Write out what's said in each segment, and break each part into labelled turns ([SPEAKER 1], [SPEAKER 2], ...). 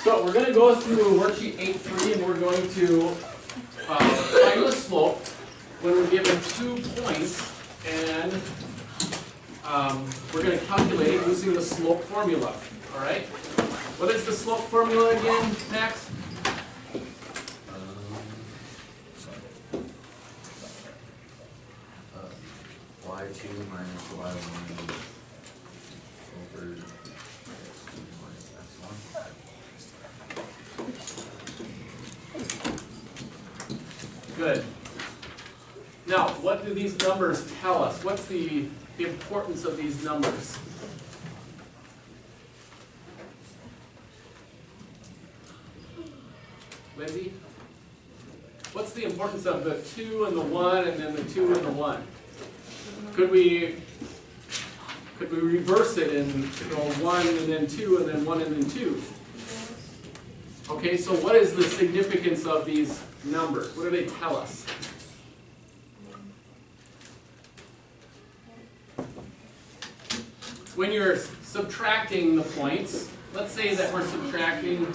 [SPEAKER 1] So we're going to go through worksheet 8.3 and we're going to find the slope when we're given 2 points, and we're going to calculate it using the slope formula. All right? What is the slope formula again, Max?
[SPEAKER 2] Y2 minus Y1 over X2 minus X1.
[SPEAKER 1] Good. Now, what do these numbers tell us? What's the importance of these numbers? Lindsay? What's the importance of the 2 and the 1 and then the 2 and the 1? Could we reverse it and 1 and then 2 and then 1 and then 2? Okay, so what is the significance of these numbers? What do they tell us? When you're subtracting the points, let's say that we're subtracting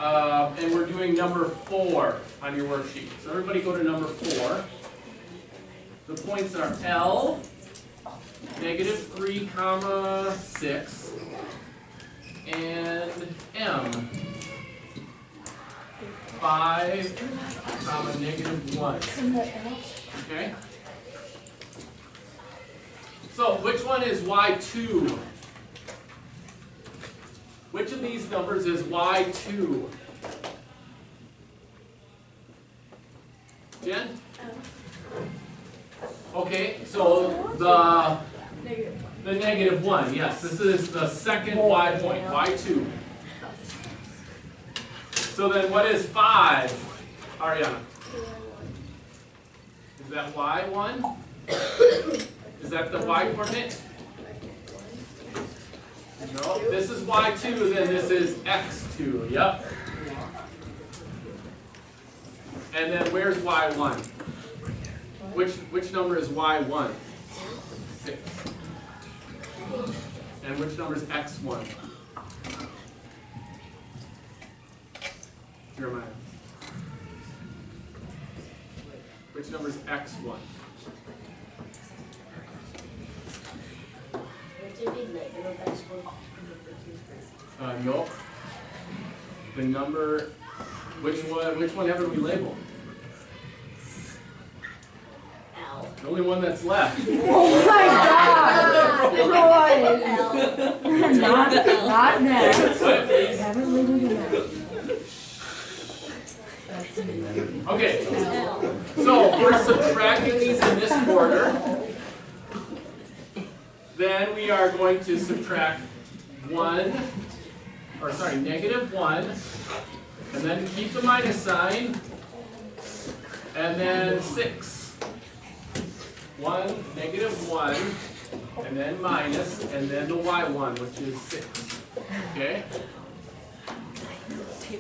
[SPEAKER 1] and we're doing number 4 on your worksheet. So everybody go to number 4. The points are L, -3, 6, and M, 5, -1. Okay? So which one is Y2? Which of these numbers is Y2? Jen? Okay, so the -1, yes, this is the second Y point, Y2. So then what is 5, Ariana? Is that Y1? Is that the Y coordinate? No, this is Y2, then this is X2, yep. And then where's Y1? Which number is Y1? 6. And which number is X1? Jeremiah. Which number is X1? No. The number, which one haven't we labeled? The only one that's left.
[SPEAKER 3] Oh my God! Roy! Not next. I haven't labeled it out.
[SPEAKER 1] Okay. So we're subtracting these in this order. Then we are going to subtract -1, and then keep the minus sign, and then 6. 1, -1, and then minus, and then the Y1, which is 6. Okay?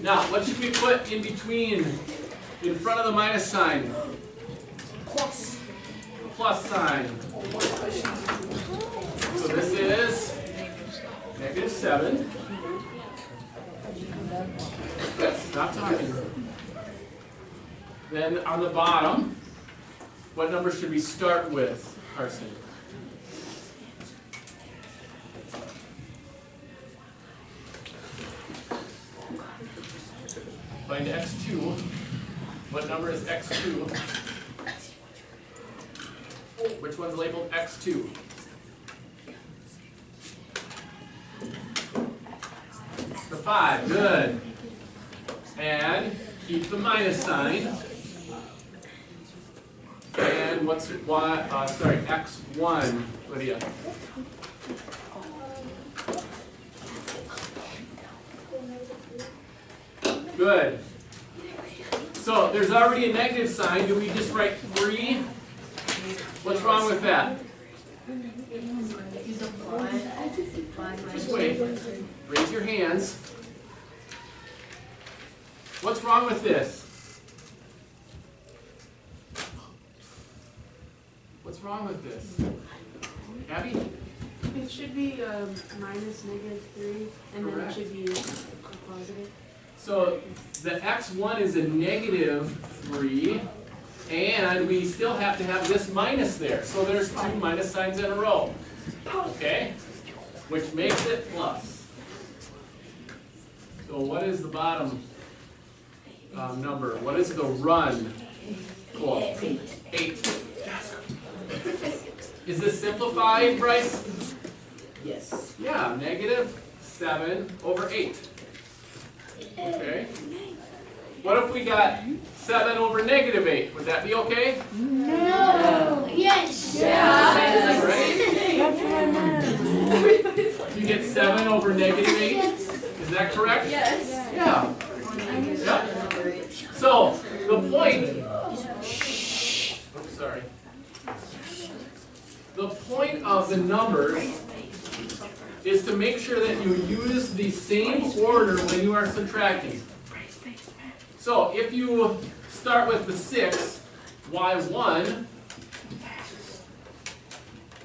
[SPEAKER 1] Now, what should we put in between, in front of the minus sign? Plus sign. So this is -7. Yes, stop talking. Then on the bottom, what number should we start with, Carson? Find X2. What number is X2? Which one's labeled X2? The 5, good. And keep the minus sign. And what's X1, Lydia? Good. So there's already a negative sign. Do we just write 3? What's wrong with that? Just wait. Raise your hands. What's wrong with this? What's wrong with this? Abby?
[SPEAKER 4] It should be minus -3, and then it should be positive.
[SPEAKER 1] So the x1 is a negative 3, and we still have to have this minus there. So there's two minus signs in a row. Okay? Which makes it plus. So what is the bottom number? What is the run? Cool. 8. Is this simplified, Bryce?
[SPEAKER 3] Yes.
[SPEAKER 1] Yeah, negative 7 over 8. Okay. What if we got 7 over negative 8? Would that be okay?
[SPEAKER 4] No. Yes.
[SPEAKER 1] Yeah. Right?
[SPEAKER 3] That's what I meant.
[SPEAKER 1] You get 7 over negative 8? Is that correct?
[SPEAKER 4] Yes.
[SPEAKER 1] Yeah. Yep. So, the point... Oops, sorry. The point of the numbers is to make sure that you use the same order when you are subtracting. So if you start with the 6, y1,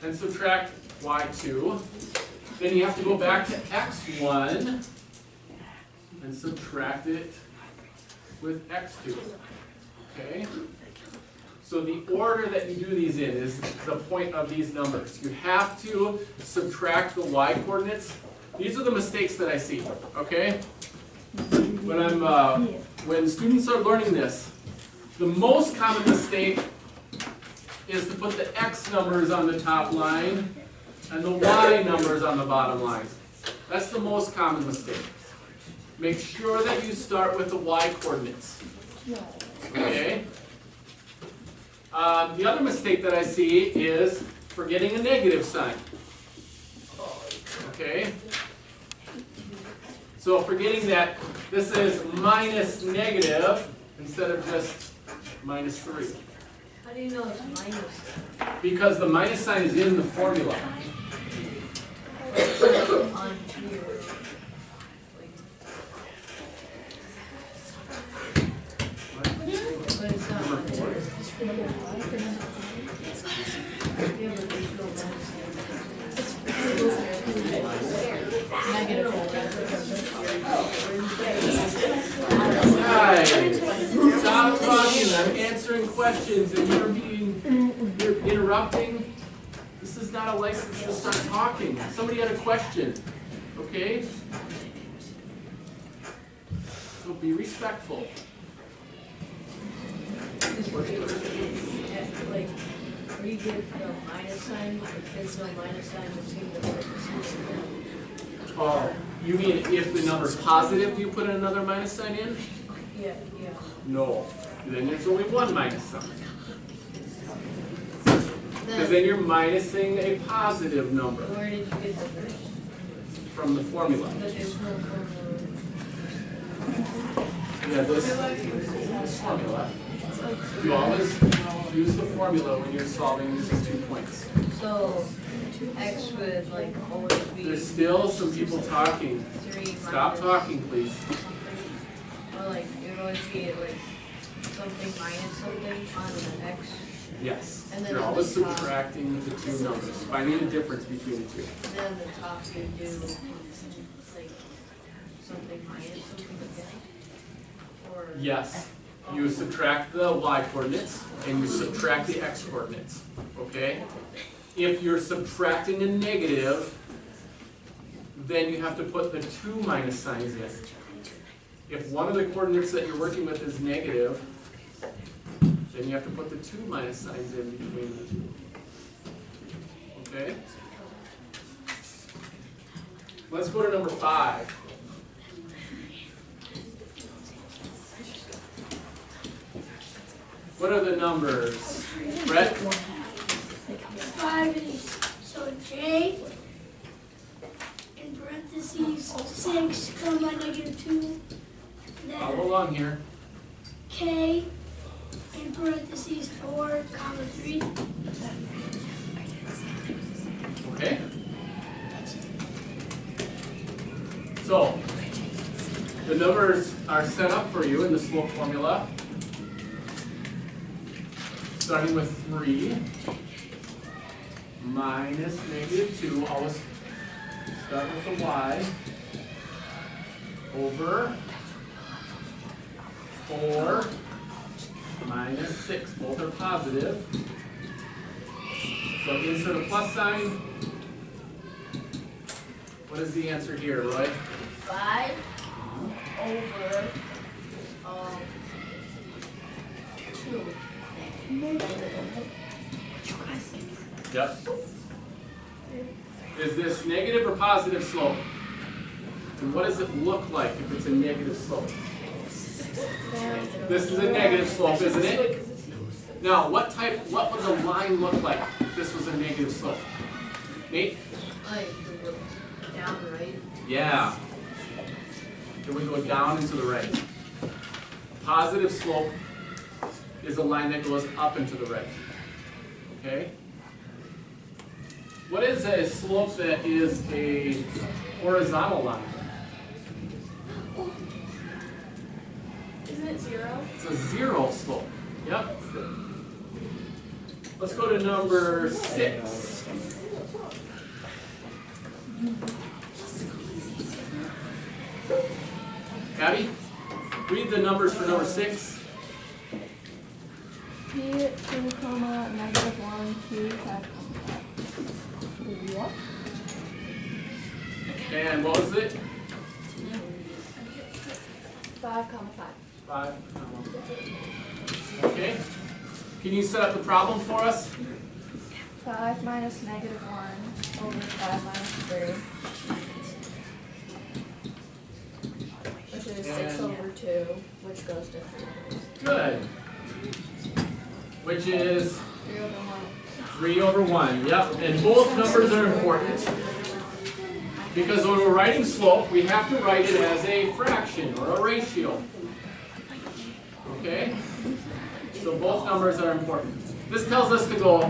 [SPEAKER 1] and subtract y2, then you have to go back to x1 and subtract it with x2. Okay? So the order that you do these in is the point of these numbers. You have to subtract the y-coordinates. These are the mistakes that I see, okay? When students are learning this, the most common mistake is to put the x numbers on the top line and the y numbers on the bottom line. That's the most common mistake. Make sure that you start with the y-coordinates, okay? The other mistake that I see is forgetting a negative sign. Okay? So forgetting that this is minus negative instead of just minus 3.
[SPEAKER 4] How do you know it's minus?
[SPEAKER 1] Because the minus sign is in the formula.
[SPEAKER 4] On here. But it's not
[SPEAKER 1] Number 4. Guys, stop talking. I'm answering questions and you're interrupting. This is not a license to start talking. Somebody had a question. Okay? So be respectful.
[SPEAKER 4] Like, where you get the minus sign, if there's no minus sign, it's in the parentheses.
[SPEAKER 1] Oh, you mean if the number's positive, do you put another minus sign in?
[SPEAKER 4] Yeah.
[SPEAKER 1] No. Then there's only one minus sign. Because then you're minusing a positive number
[SPEAKER 4] Where did you get the first?
[SPEAKER 1] from the formula.
[SPEAKER 4] But there's no formula.
[SPEAKER 1] Yeah, this formula. You always use the formula when you're solving these 2 points.
[SPEAKER 4] So, x would like always be
[SPEAKER 1] There's still some people talking.
[SPEAKER 4] 3
[SPEAKER 1] Stop
[SPEAKER 4] minus
[SPEAKER 1] talking, please.
[SPEAKER 4] something. Or like, it would always be like something minus something on the x.
[SPEAKER 1] Yes.
[SPEAKER 4] And then
[SPEAKER 1] You're
[SPEAKER 4] on
[SPEAKER 1] always
[SPEAKER 4] the top.
[SPEAKER 1] subtracting the 2 numbers, finding the difference between the 2.
[SPEAKER 4] And then on the top you do like something minus something again. Or
[SPEAKER 1] Yes. You subtract the y-coordinates and you subtract the x-coordinates. Okay? If you're subtracting a negative, then you have to put the 2 minus signs in. If one of the coordinates that you're working with is negative, then you have to put the 2 minus signs in between the 2. Okay? Let's go to number 5. What are the numbers? Brett?
[SPEAKER 5] 5 is, so J, in parentheses, 6, comma, -2,
[SPEAKER 1] Follow
[SPEAKER 5] then
[SPEAKER 1] along here.
[SPEAKER 5] K, in parentheses, 4, comma, 3,
[SPEAKER 1] Okay? So, the numbers are set up for you in the slope formula. Starting with 3 minus -2, always start with the y, over 4 minus 6. Both are positive. So insert a plus sign. What is the answer here, Roy?
[SPEAKER 4] 5 over 2.
[SPEAKER 1] Yep. Is this negative or positive slope? And what does it look like if it's a negative slope? This is a negative slope, isn't it? Now, what would the line look like if this was a negative slope? Nate?
[SPEAKER 4] Like, down, right?
[SPEAKER 1] Yeah. It would go down and to the right. Positive slope is a line that goes up and to the right. Okay? What is a slope that is a horizontal line?
[SPEAKER 4] Isn't it 0?
[SPEAKER 1] It's a 0 slope. Yep. Let's go to number 6. Abby, read the numbers for number 6.
[SPEAKER 3] P 2, comma, negative 1, Q 5, comma 5. What?
[SPEAKER 1] And what was it?
[SPEAKER 4] 5, comma 5.
[SPEAKER 1] 5. Okay. Can you set up the problem for us?
[SPEAKER 3] 5 minus negative 1 over 5 minus 3.
[SPEAKER 4] Which is 6 over 2, which goes to 3.
[SPEAKER 1] Good. Which is
[SPEAKER 3] 3 over 1.
[SPEAKER 1] 3 over 1. Yep. And both numbers are important because when we're writing slope, we have to write it as a fraction or a ratio. Okay? So both numbers are important. This tells us to go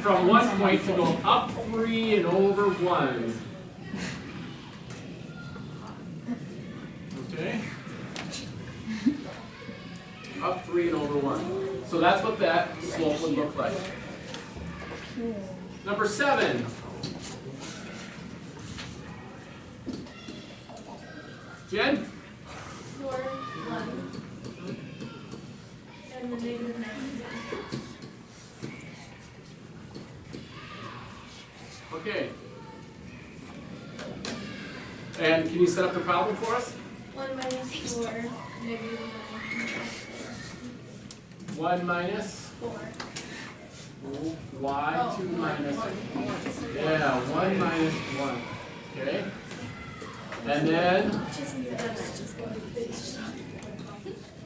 [SPEAKER 1] from one point to go up 3 and over 1. Okay? Up 3 and over 1. So that's what that slope would look like. Number 7. Jen?
[SPEAKER 4] 4, 1. And the negative 9.
[SPEAKER 1] Okay. And can you set up the problem for us?
[SPEAKER 4] 1 minus 4, negative
[SPEAKER 1] 1 minus
[SPEAKER 4] 4.
[SPEAKER 1] y, 2 minus. Yeah, 1 minus 1. Okay. And then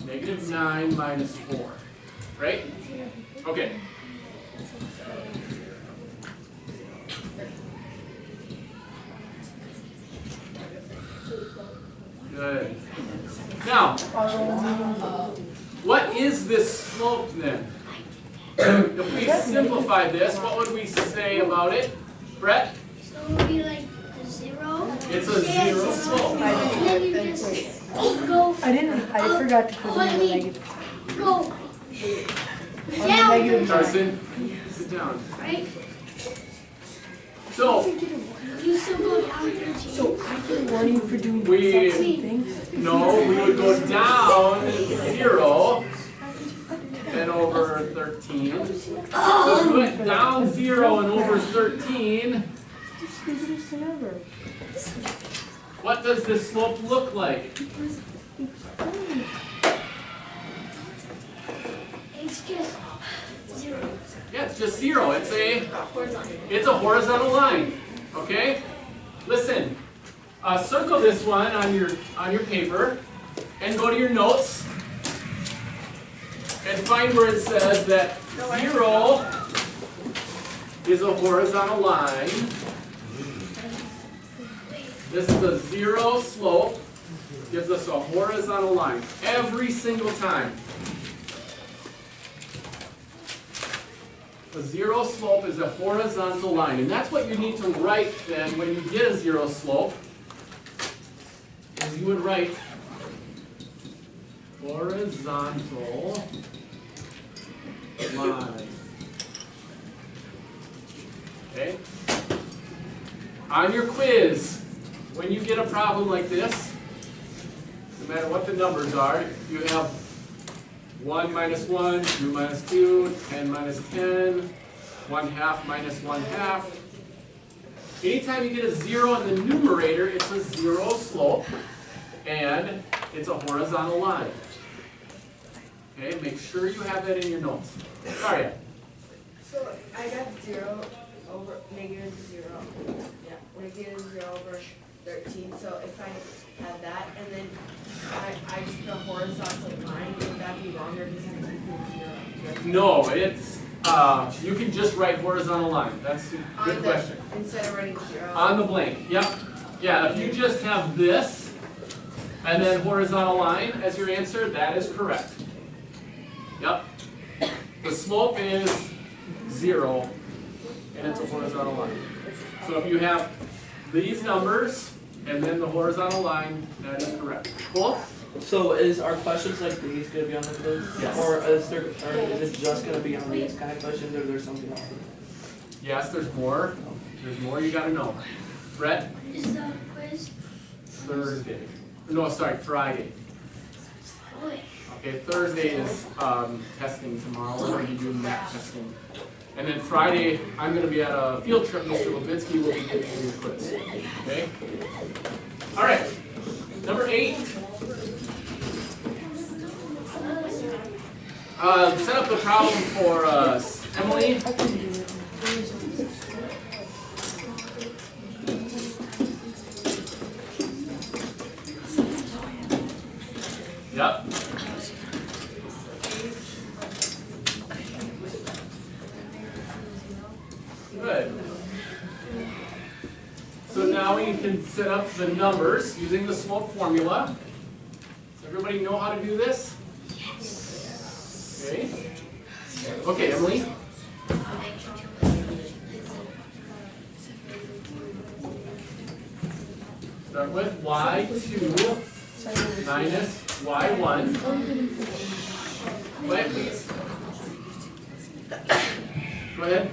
[SPEAKER 1] negative 9 minus 4. Right? Okay. Good. Now, what is this slope then? If we simplify this, what would we say about it? Brett?
[SPEAKER 5] So it would be like a 0.
[SPEAKER 1] It's a 0 slope.
[SPEAKER 5] And then you just go,
[SPEAKER 3] I forgot to put in the negative.
[SPEAKER 5] go down,
[SPEAKER 1] Carson, sit down.
[SPEAKER 5] right?
[SPEAKER 1] So,
[SPEAKER 5] You still go down 13.
[SPEAKER 3] So I can warn you for doing the
[SPEAKER 1] We-
[SPEAKER 3] exact same things.
[SPEAKER 1] no, we would go down 0 and over 13. So we went down 0 and over 13.
[SPEAKER 3] Stupidest thing ever.
[SPEAKER 1] What does this slope look like?
[SPEAKER 5] It's just 0.
[SPEAKER 1] Yeah, it's just 0. It's a horizontal line. Okay? Listen. Circle this one on your paper and go to your notes and find where it says that 0 is a horizontal line. This is a 0 slope. Gives us a horizontal line every single time. A 0 slope is a horizontal line, and that's what you need to write then when you get a 0 slope. Is you would write horizontal line. Okay? On your quiz, when you get a problem like this, no matter what the numbers are, you have 1 minus 1, 2 minus 2, 10 minus 10, 1/2 minus 1/2. Anytime you get a 0 in the numerator, it's a 0 slope, and it's a horizontal line. Okay, make sure you have that in your notes. Sorry.
[SPEAKER 6] So I got 0 over negative 0. Yeah, negative 0 over 13. So if I had that and then I just put a horizontal line, would that be longer because I'm equal 0?
[SPEAKER 1] No, it's you can just write horizontal line. That's a good question.
[SPEAKER 6] Instead of writing 0.
[SPEAKER 1] On the blank. Yep. Yeah, if you just have this and then horizontal line as your answer, that is correct. Yep. The slope is 0 and it's a horizontal line. So if you have these numbers and then the horizontal line, that is correct. Cool?
[SPEAKER 7] So is our questions like these going to be on the quiz?
[SPEAKER 1] Yes.
[SPEAKER 7] Or is it just going to be on these kind of questions, or is there something else?
[SPEAKER 1] Yes, there's more. There's more you gotta know. Brett?
[SPEAKER 5] What is the quiz?
[SPEAKER 1] Thursday. No, sorry, Friday.
[SPEAKER 5] Boy.
[SPEAKER 1] Okay, Thursday is testing tomorrow. We're going to be doing that testing. And then Friday, I'm going to be at a field trip. Mr. Levinsky will be giving you a quiz. Okay? All right. Number 8. Set up the problem for us. Emily? Yep. Good. So now we can set up the numbers using the slope formula. Does everybody know how to do this? Okay. Okay, Emily. Start with y2 minus y1. Go ahead, please. Go ahead.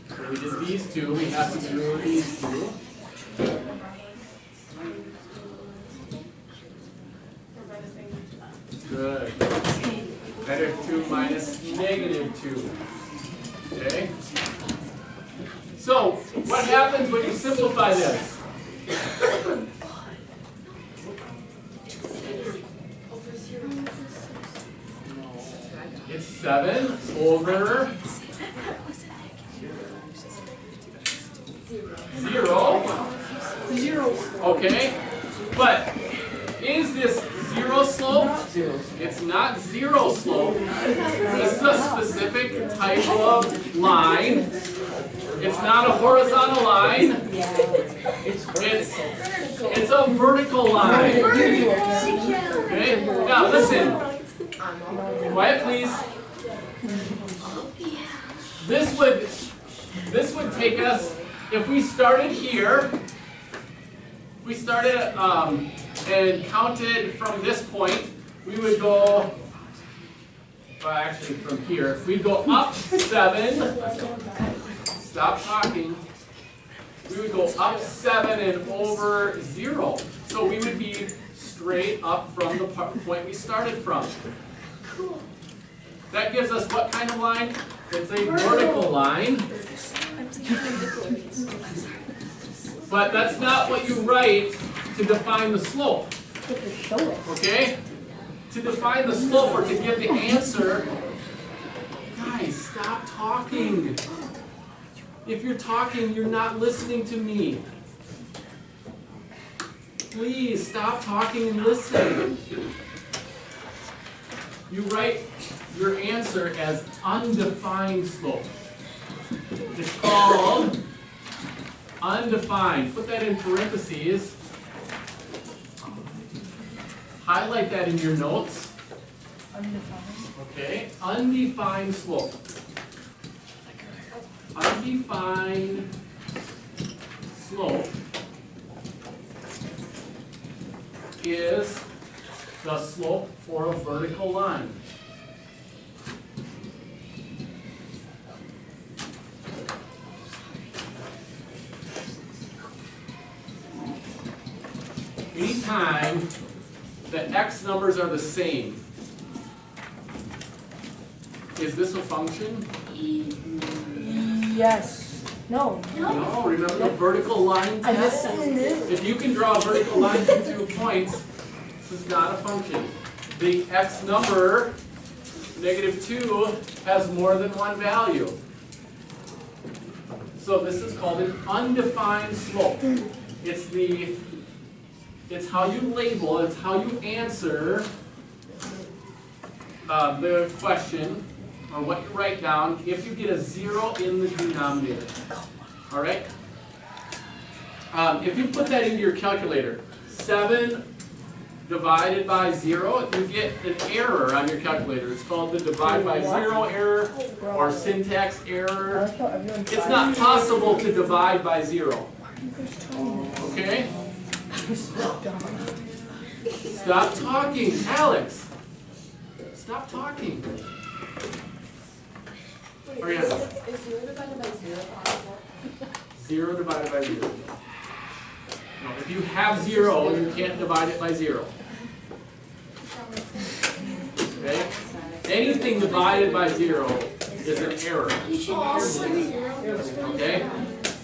[SPEAKER 1] So we did these two, we have to do these two. Good. -2 minus -2. Okay? So, what happens when you simplify this? It's 7 over 0. Okay, but is this 0 slope? It's not 0 slope. This is a specific type of line. It's not a horizontal line. It's a vertical line. Okay? Now listen. Quiet, please. This would take us, if we started here, and counted from this point, we would go, well actually from here, we'd go up 7, stop talking, we would go up 7 and over 0. So we would be straight up from the point we started from. That gives us what kind of line? It's a vertical line. But that's not what you write to define the slope. Okay? To define the slope or to give the answer, guys, stop talking. If you're talking, you're not listening to me. Please stop talking and listen. You write your answer as undefined slope. It's called undefined. Put that in parentheses. Highlight that in your notes. Okay, undefined slope. Undefined slope is the slope for a vertical line. anytime the x numbers are the same, is this a function?
[SPEAKER 3] Yes. No.
[SPEAKER 1] No, remember the vertical line test? If you can draw a vertical line from 2 points, this is not a function. The x number, -2, has more than one value. So this is called an undefined slope. It's how you label, it's how you answer the question, or what you write down, if you get a 0 in the denominator. All right? If you put that into your calculator, 7 divided by 0, you get an error on your calculator. It's called the divide by 0 error or syntax error. It's not possible to divide by 0. Okay? Stop talking, Alex. Stop talking. Ariana.
[SPEAKER 6] Is 0 divided by 0 possible?
[SPEAKER 1] 0 divided by 0. No, if you have 0, you can't divide it by 0. Okay? Anything divided by 0 is an error. Okay?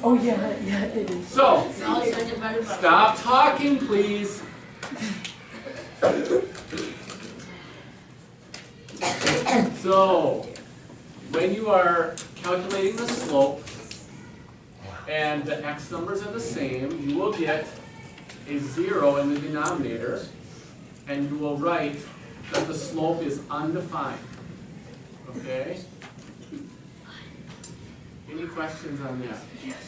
[SPEAKER 3] Oh yeah, it is.
[SPEAKER 1] So,
[SPEAKER 4] No, it's not divided by.
[SPEAKER 1] stop talking, please. So, when you are calculating the slope and the x numbers are the same, you will get a 0 in the denominator, and you will write that the slope is undefined. Okay? Any questions on that?
[SPEAKER 3] Yes.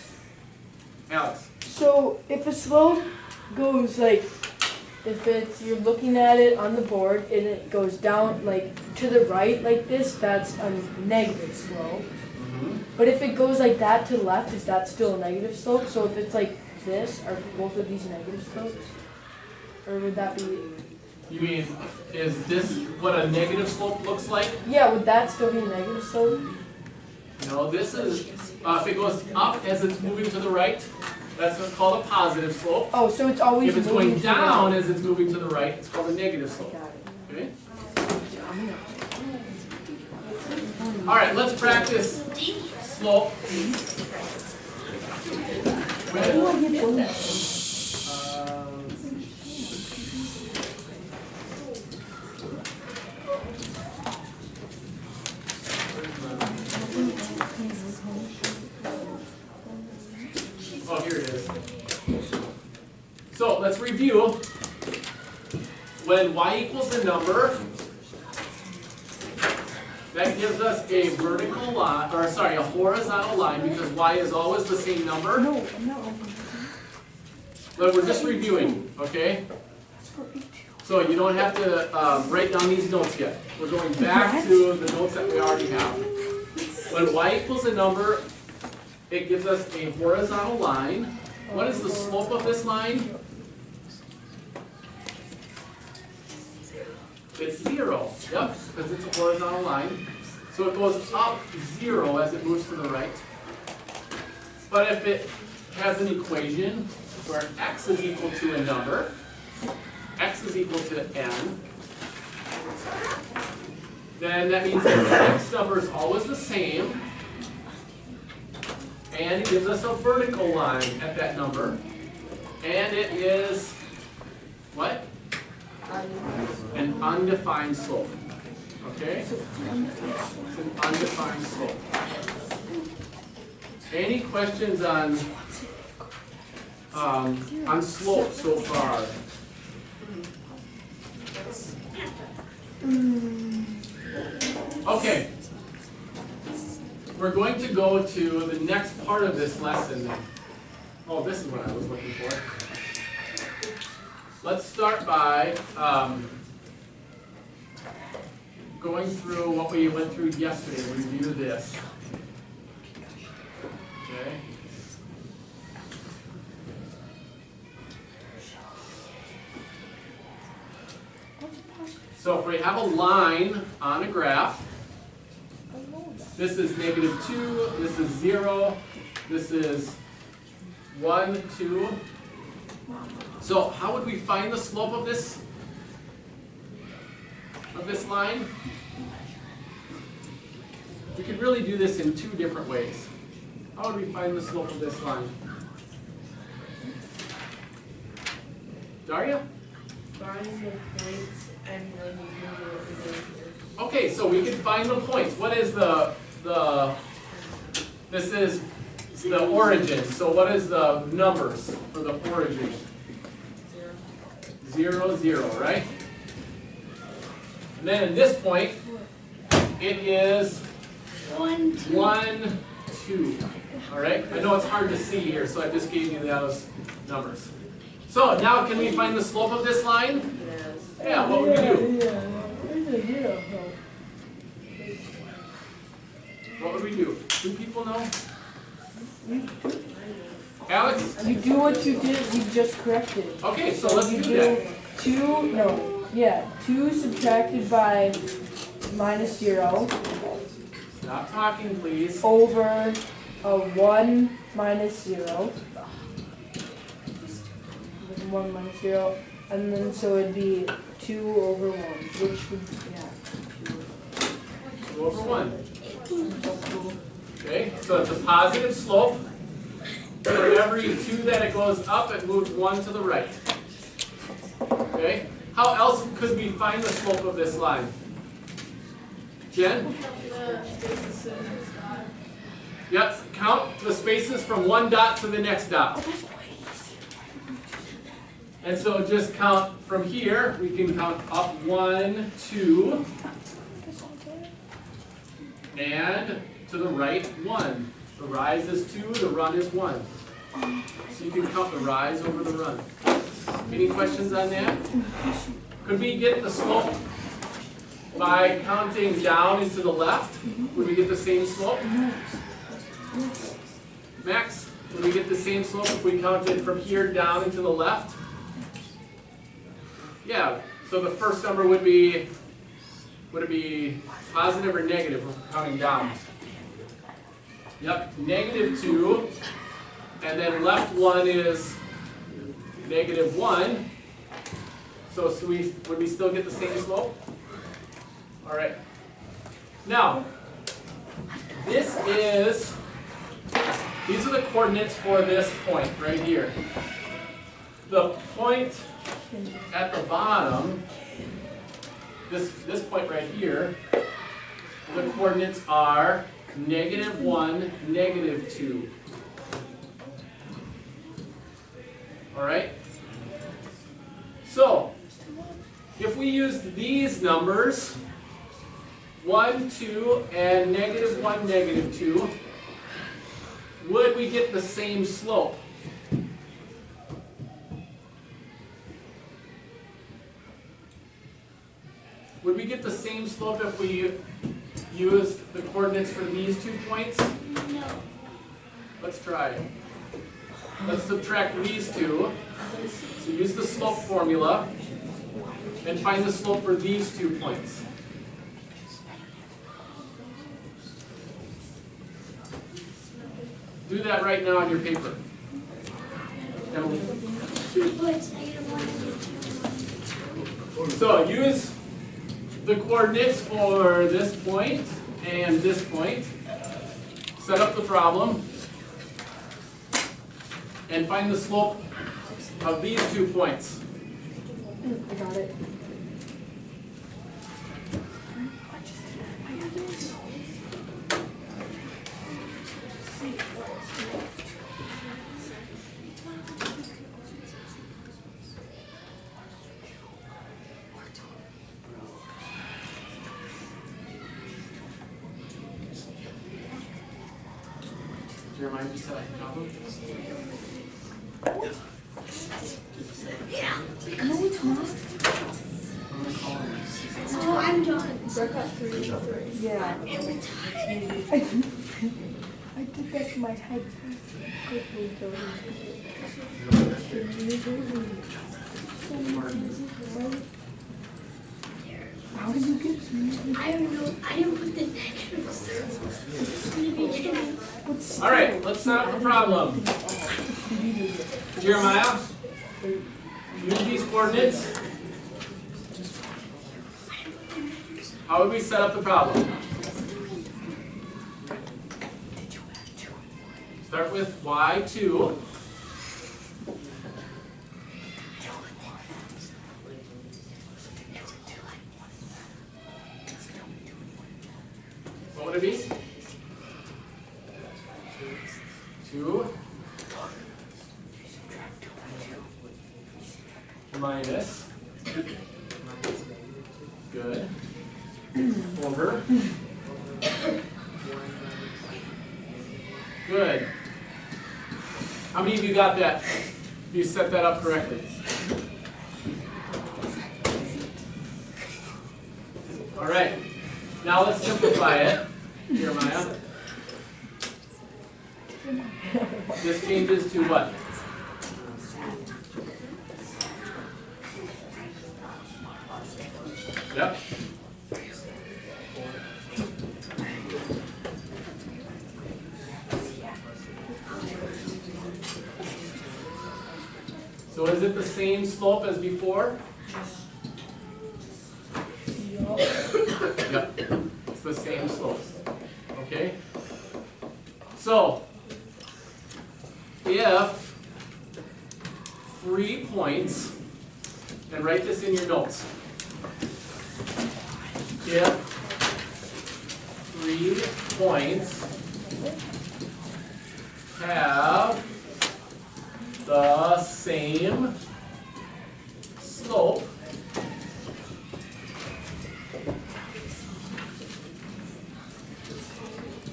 [SPEAKER 1] Alex?
[SPEAKER 3] So if a slope goes like, if it's, you're looking at it on the board and it goes down like to the right like this, that's a negative slope. But if it goes like that to the left, is that still a negative slope? So if it's like this, are both of these negative slopes? Or would that be,
[SPEAKER 1] You mean, is this what a negative slope looks like?
[SPEAKER 3] yeah, would that still be a negative slope?
[SPEAKER 1] No, this is, if it goes up as it's moving to the right, that's what's called a positive slope.
[SPEAKER 3] Oh, so it's always
[SPEAKER 1] If it's
[SPEAKER 3] moving
[SPEAKER 1] going
[SPEAKER 3] to the
[SPEAKER 1] down
[SPEAKER 3] right.
[SPEAKER 1] as it's moving to the right, it's called a negative slope.
[SPEAKER 3] Got it.
[SPEAKER 1] Okay? All right, let's practice slope. Oh, here it is. So let's review. When y equals a number, that gives us a vertical line, or sorry, a horizontal line, because y is always the same number.
[SPEAKER 3] No, I'm not.
[SPEAKER 1] But we're just reviewing, okay? So you don't have to write down these notes yet. We're going back to the notes that we already have. When y equals a number, it gives us a horizontal line. What is the slope of this line? It's 0. Yep, because it's a horizontal line. So it goes up 0 as it moves to the right. But if it has an equation where x is equal to a number, x is equal to n, then that means that the x number is always the same, and it gives us a vertical line at that number, and it is what? An undefined slope. Okay? It's an undefined slope. Any questions on slope so far? Okay. We're going to go to the next part of this lesson. Oh, this is what I was looking for. Let's start by going through what we went through yesterday. Review this. Okay. So if we have a line on a graph, this is -2, this is 0, this is 1, 2, So how would we find the slope of this line? We could really do this in two different ways. How would we find the slope of this line? Daria?
[SPEAKER 6] Find the points and then you can do what we did here.
[SPEAKER 1] Okay, so we can find the points. What is this is the origin. So what is the numbers for the origin? 0, 0, right? And then at this point, it is
[SPEAKER 5] 1, 2.
[SPEAKER 1] 1, 2. All right? I know it's hard to see here, so I just gave you those numbers. So now can we find the slope of this line?
[SPEAKER 6] Yes.
[SPEAKER 1] Yeah, what would we do?
[SPEAKER 3] Yeah.
[SPEAKER 1] What would we do? Do people know? Alex?
[SPEAKER 3] You do what you did, you just corrected.
[SPEAKER 1] Okay, so let's
[SPEAKER 3] You
[SPEAKER 1] do that.
[SPEAKER 3] 2 subtracted by minus 0
[SPEAKER 1] Stop talking, please.
[SPEAKER 3] over a 1 minus 0. 1 minus 0. And then so it'd be 2 over 1, which would, yeah.
[SPEAKER 1] 2 over 1. Okay, so it's a positive slope. For every 2 that it goes up, it moves 1 to the right. Okay, how else could we find the slope of this line? Jen? Yep, count the spaces from one dot to the next dot. And so just count from here, we can count up 1, 2, and to the right 1. The rise is 2, the run is 1. So you can count the rise over the run. Any questions on that? Could we get the slope by counting down and to the left? Would we get the same slope? Max, would we get the same slope if we counted from here down and to the left? Yeah, so the first number would it be positive or negative if we're counting down? Yep, -2, and then left 1 is -1. So would we still get the same slope? All right. Now, these are the coordinates for this point right here. The point at the bottom, this point right here, the coordinates are -1, -2. All right? So, if we used these numbers, 1, 2, and -1, -2, would we get the same slope? Would we get the same slope if we used the coordinates for these 2 points?
[SPEAKER 5] No.
[SPEAKER 1] Let's try it. Let's subtract these 2. So use the slope formula and find the slope for these 2 points. Do that right now on your paper. Emily.
[SPEAKER 5] 2 points, -1, -2.
[SPEAKER 1] So use the coordinates for this point and this point. Set up the problem and find the slope of these 2 points.
[SPEAKER 3] I got it.
[SPEAKER 1] Jeremiah, you said I can problem?
[SPEAKER 5] Yeah.
[SPEAKER 3] No, it's not.
[SPEAKER 1] I'm going to call him.
[SPEAKER 5] Oh, I'm done.
[SPEAKER 3] Yeah.
[SPEAKER 5] Every time.
[SPEAKER 3] I did that to my head. How did you get to me?
[SPEAKER 5] I don't know. I didn't put the negatives in the beginning.
[SPEAKER 1] All right, let's set up the problem. Jeremiah, use these coordinates. How would we set up the problem? Start with y2. What would it be? 2 minus, good, over, good. How many of you got that? You set that up correctly? All right, now let's simplify it. Jeremiah. This changes to what? Yep. So is it the same slope as before? Yep. It's the same slope. Okay? So, if 3 points, and write this in your notes. If 3 points have the same slope,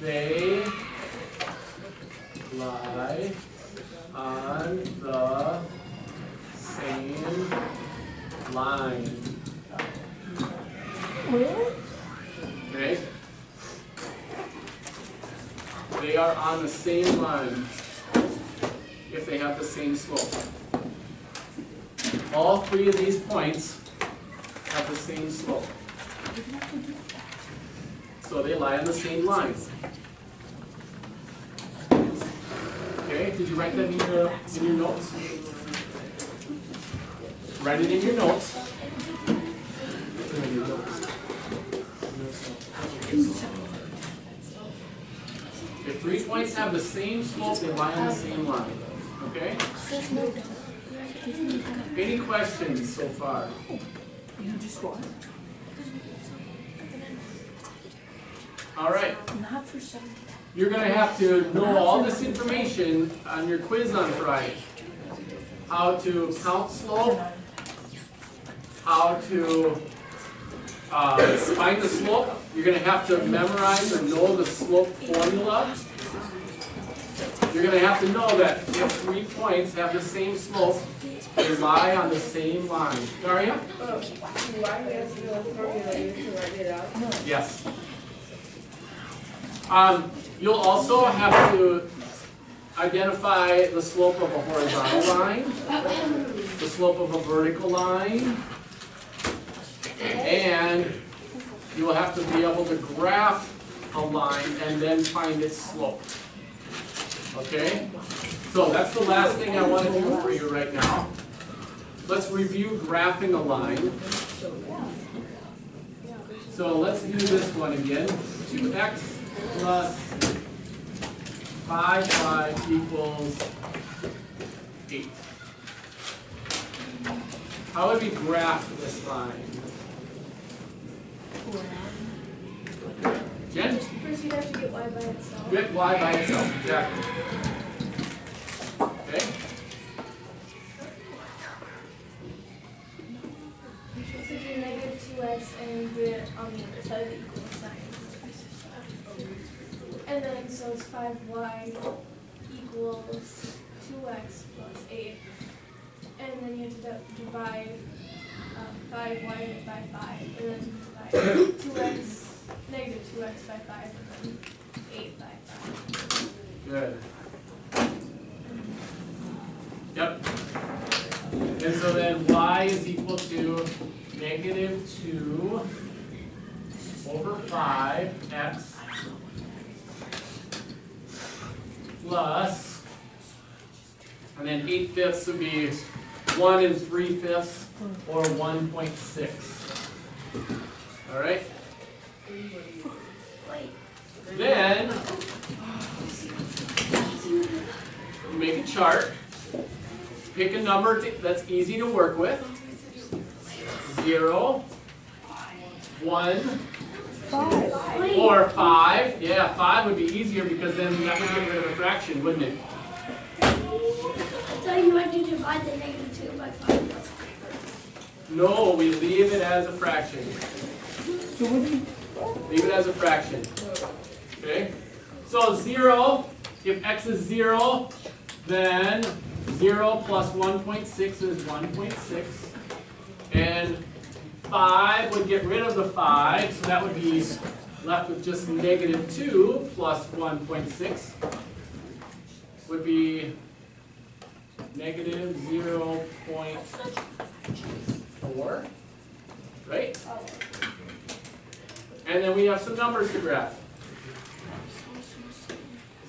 [SPEAKER 1] they lie on the same line. Okay? They are on the same line if they have the same slope. All 3 of these points have the same slope. So they lie on the same line. Okay, did you write that in your notes? Write it in your notes. If 3 points have the same slope, they lie on the same line. Okay? Any questions so far? All right. You're going to have to know all this information on your quiz on Friday. How to count slope, how to find the slope. You're going to have to memorize or know the slope formula. You're going to have to know that if 3 points have the same slope, they lie on the same line. Daria?
[SPEAKER 6] Why do we have to know the formula to write it out?
[SPEAKER 1] Yes. You'll also have to identify the slope of a horizontal line, the slope of a vertical line, and you will have to be able to graph a line and then find its slope. Okay? So that's the last thing I want to do for you right now. Let's review graphing a line. So let's do this one again. 2x plus 5y equals 8. How would we graph this line? Jen?
[SPEAKER 5] First you'd have to get y by itself.
[SPEAKER 1] Get y by itself, exactly. Okay?
[SPEAKER 5] So do negative 2x and do it on the other side of the equal sign. And then so it's 5y equals 2x plus 8. And then you have to divide 5y by 5. And then divide 2x, negative 2x by 5. And then 8 by 5.
[SPEAKER 1] Good. Yep. And so then y is equal to negative 2 over 5x plus, and then 8/5 would be 1 3/5 or 1.6. All right? Then you make a chart. Pick a number that's easy to work with. 0, 1,
[SPEAKER 3] 5.
[SPEAKER 1] or 5. Yeah, 5 would be easier because then that would get rid of a fraction, wouldn't it?
[SPEAKER 8] I thought you had to divide the -2 by 5.
[SPEAKER 1] No, we leave it as a fraction.
[SPEAKER 3] So what do you?
[SPEAKER 1] Leave it as a fraction. Okay? So 0, if x is 0, then 0 plus 1.6 is 1.6. And 5 would get rid of the 5, so that would be left with just -2 plus 1.6 would be -0.4, right? And then we have some numbers to graph.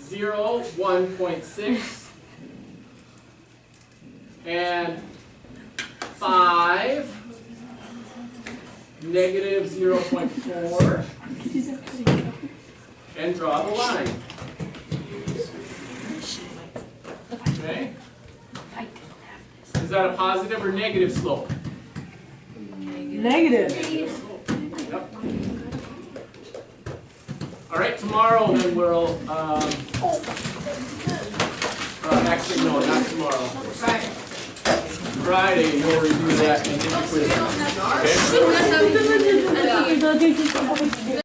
[SPEAKER 1] 0, 1.6, and 5, -0.4, and draw the line. Okay? Is that a positive or negative slope?
[SPEAKER 3] Negative.
[SPEAKER 1] Yep. All right, tomorrow then we'll, actually no, not tomorrow. Friday, you'll review that and take a quiz. Okay?